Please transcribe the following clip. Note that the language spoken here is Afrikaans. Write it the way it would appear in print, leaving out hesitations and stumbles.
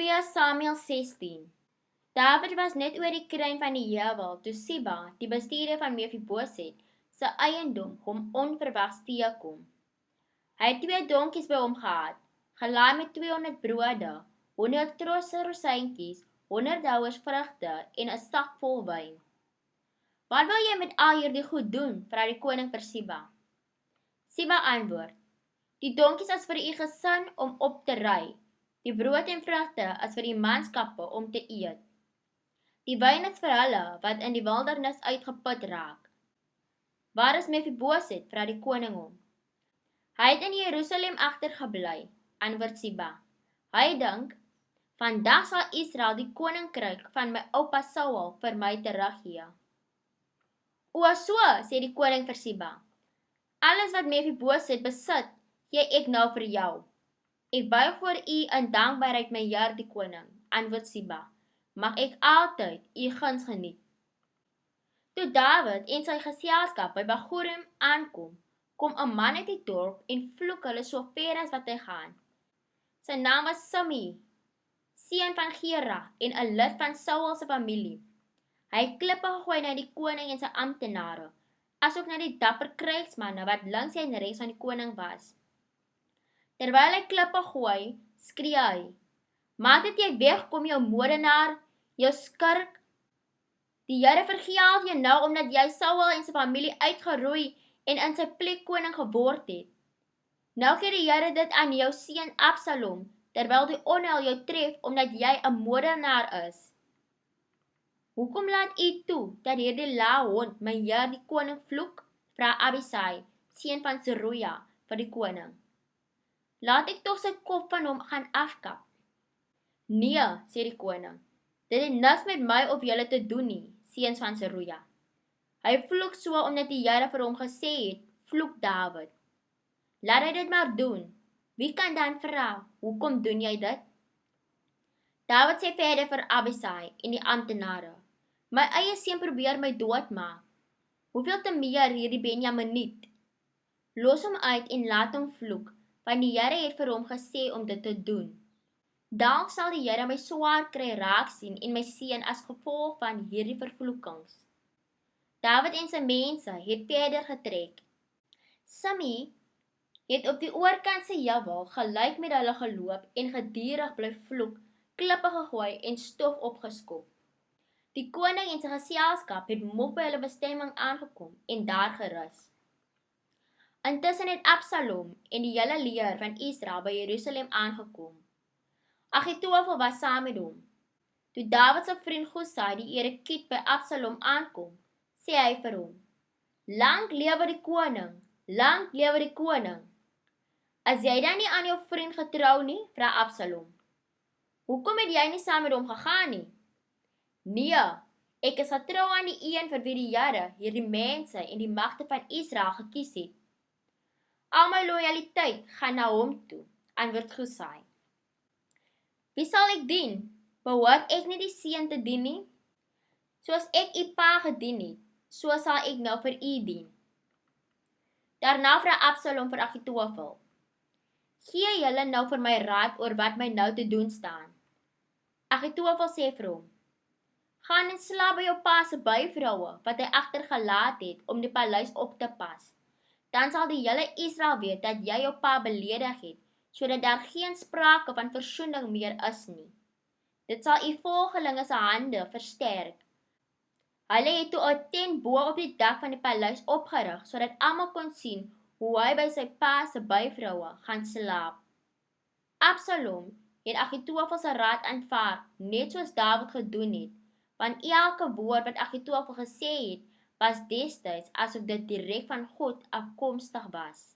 2 Samuel 16. David was net oor die kruin van die heuwel toe Siba, die bestuurder van Mefiboset, sy eiendom hom onverwags teekom. Hy het 2 donkies by hom gehad, gelaai met 200 brode, 100 trosse rosijntjies, 100 houers vrugte en 'n sak vol wyn. "Wat wil jy met al hierdie goed doen?" vra die koning vir Siba. Siba antwoord: "Die donkies is vir u gesin om op te ry, die brood en vrugte is vir die manskappe om te eet. Die wyn is vir hulle wat in die wildernis uitgeput raak." "Waar is Mefiboset?" vra die koning hom. "Hy het in Jerusalem agtergebly," antwoord Siba. "Hy dink, vandag sal Israel die koninkryk van my oupa Saul vir my teruggee." "O so," sê die koning vir Siba. "Alles wat Mefiboset besit, gee ek nou vir jou." "Ek buig voor u in dankbaarheid, my heer die koning," antwoord Siba. "Mag ek altyd u guns geniet." Toe Dawid en sy geselskap by Bahurim aankom, kom 'n man uit die dorp en vloek hulle so ver as wat hy gaan. Sy naam was Simei, seun van Gera en 'n lid van Saul se familie. Hy het klippe gegooi na die koning en sy amptenare, asook na die dapper krygsmanne wat links en regs van die koning was. Terwyl hy klippe gooi, skree hy: "Maak dat jy wegkom, jou moordenaar, jou skurk. Die Here vergeld jou nou omdat jy Saul en sy familie uitgeroei en in sy plek koning geword het. Nou gee die Here dit aan jou seun Absalom, terwyl die onheil jou tref omdat jy 'n moordenaar is. Hoekom laat u toe dat hierdie lae hond my heer die koning vloek?" vra Abisai, seun van Seruja, vir die koning. "Laat ek tog sy kop van hom gaan afkap." "Nee," sê die koning, "dit het niks met my of julle te doen nie, seuns van Seruja. Hy vloek so omdat die Here vir hom gesê het, vloek Dawid. Laat hy dit maar doen. Wie kan dan vra, hoekom doen jy dit?" Dawid sê verder vir Abisai en die amptenare: "My eie seun probeer my doodmaak. Hoeveel te meer hierdie Benjaminiet? Los hom uit en laat hom vloek, want die Here het vir hom gesê om dit te doen. Dalk sal die Here my swaar kry raak sien en my seun as gevolg van hierdie vervloekings." Dawid en sy mense het verder getrek. Simei het op die oorkant se heuwel gelyk met hulle geloop en gedurig bly vloek, klippe gegooi en stof opgeskop. Die koning en sy geselskap het moeg by hulle bestemming aangekom en daar gerus. Intussen het Absalom en die hele leer van Israel by Jerusalem aangekom. Agitofel was saam met hom. Toe Dawid se vriend Husai die erekiet by Absalom aankom, sê hy vir hom: "Lank lewe die koning, lank lewe die koning." "As jy dan nie aan jou vriend getrou nie?" vra Absalom. "Hoekom het jy nie saam met hom gegaan nie?" "Nee, ek is getrou aan die een vir wie die Here hierdie mense en die magte van Israel gekies het. Al my lojaliteit gaan na hom toe," antwoord Husai. "Wie sal ek dien? Behoort ek nie die seun te dien nie? Soos ek u pa gedien het, so sal ek nou vir u dien." Daarna vra Absalom vir Agitofel: "Gee julle nou vir my raad oor wat my nou te doen staan." Agitofel sê vir hom: "Gaan en slaap by jou pa se byvroue wat hy agtergelaat het om die paleis op te pas. Dan sal die hele Israel weet dat jy jou pa beledig het, sodat daar geen sprake van versoening meer is nie. Dit sal u volgelinge se hande versterk." Hulle het toe 'n tent bo op die dak van die paleis opgerig, sodat almal kon sien hoe hy by sy pa se byvroue gaan slaap. Absalom het Agitofel se raad aanvaar, net soos Dawid gedoen het, want elke woord wat Agitofel gesê het, was destyds asof dit direk van God afkomstig was.